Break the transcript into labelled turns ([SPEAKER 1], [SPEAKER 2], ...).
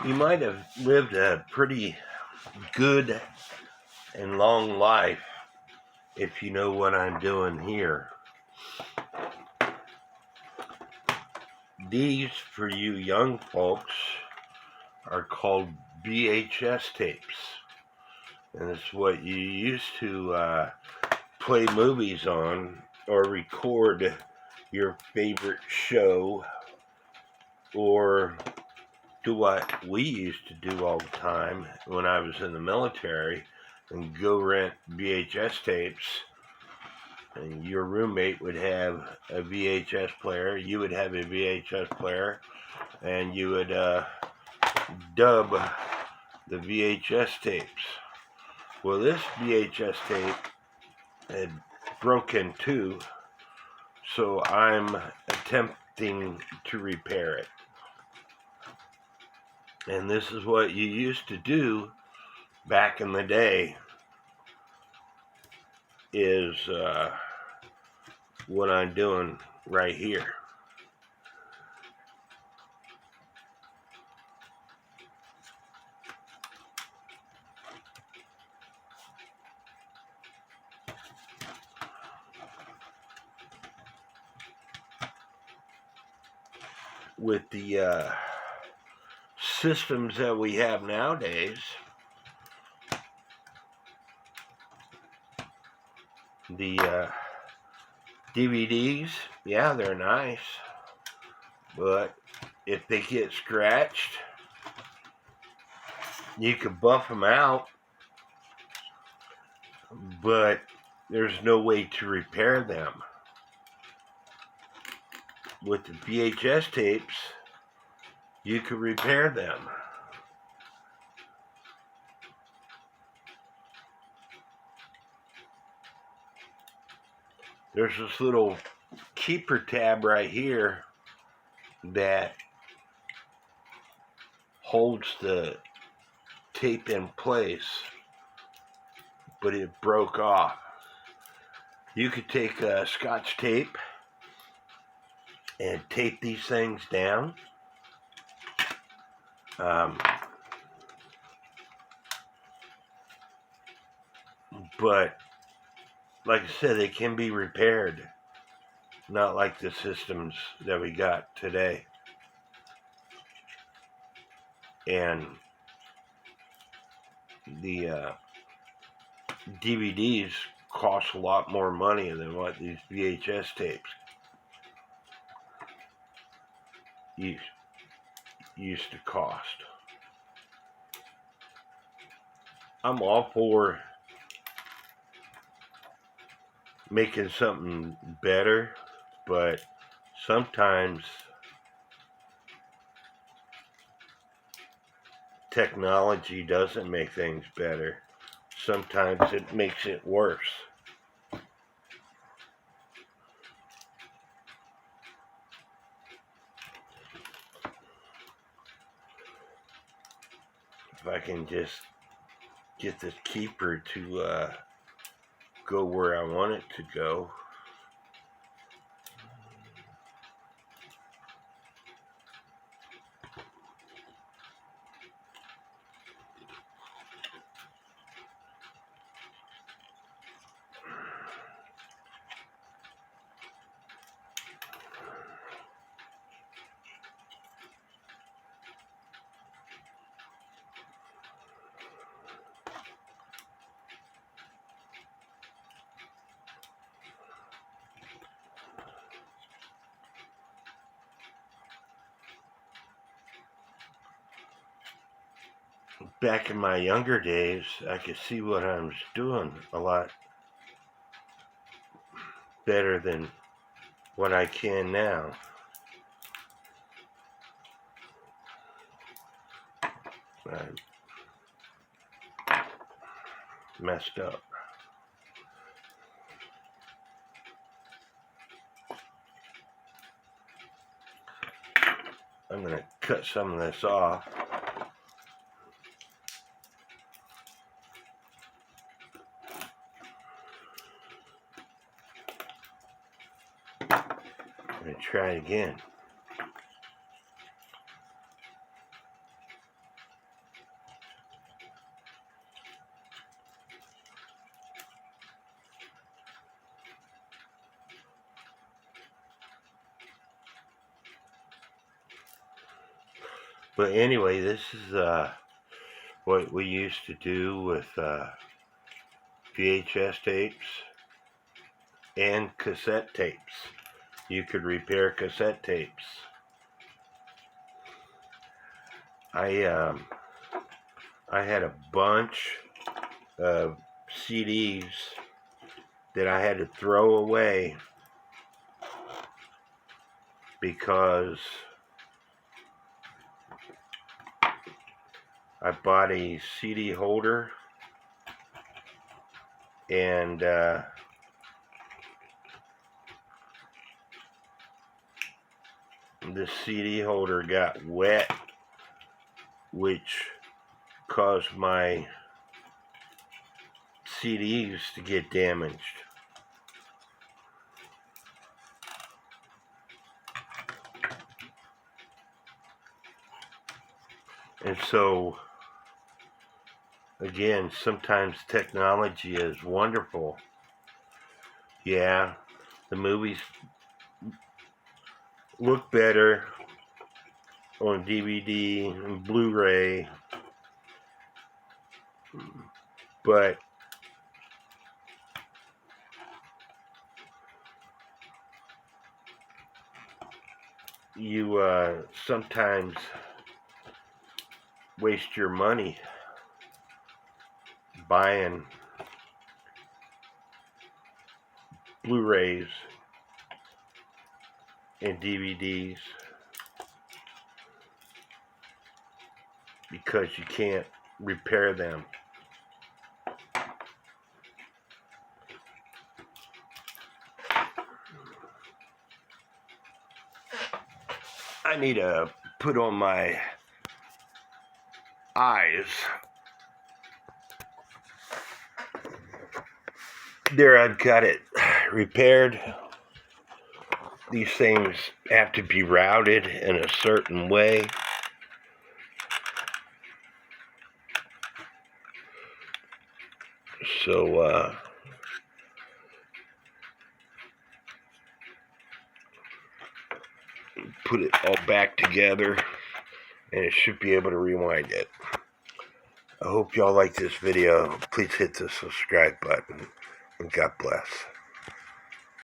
[SPEAKER 1] You might have lived a pretty good and long life if you know what I'm doing here. These, for you young folks, are called VHS tapes. And it's what you used to play movies on or record your favorite show or do what we used to do all the time when I was in the military and go rent VHS tapes. And your roommate would have a VHS player, you would have a VHS player, and you would dub the VHS tapes. Well, this VHS tape had broken too, so I'm attempting to repair it. And this is what you used to do back in the day, is what I'm doing right here. With the systems that we have nowadays, the DVDs, yeah, they're nice, but if they get scratched, you could buff them out, but there's no way to repair them. With the VHS tapes, you could repair them. There's this little keeper tab right here that holds the tape in place, but it broke off. You could take a scotch tape and tape these things down. But like I said, they can be repaired, not like the systems that we got today. And the DVDs cost a lot more money than what these VHS tapes used to cost. I'm all for making something better, but sometimes technology doesn't make things better. Sometimes it makes it worse. If I can just get this keeper to go where I want it to go. Back in my younger days, I could see what I was doing a lot better than what I can now. I messed up. I'm going to cut some of this off. I'm going to try again. But anyway, this is what we used to do with VHS tapes and cassette tapes. You could repair cassette tapes. I had a bunch of CDs that I had to throw away because I bought a CD holder and the CD holder got wet, which caused my CDs to get damaged. And so, again, sometimes technology is wonderful. Yeah, the movies look better on DVD and Blu-ray, but you sometimes waste your money buying Blu-rays and DVDs because you can't repair them. I need to put on my eyes. There, I've got it repaired. These things have to be routed in a certain way. So, put it all back together, and it should be able to rewind it. I hope y'all like this video. Please hit the subscribe button, and God bless.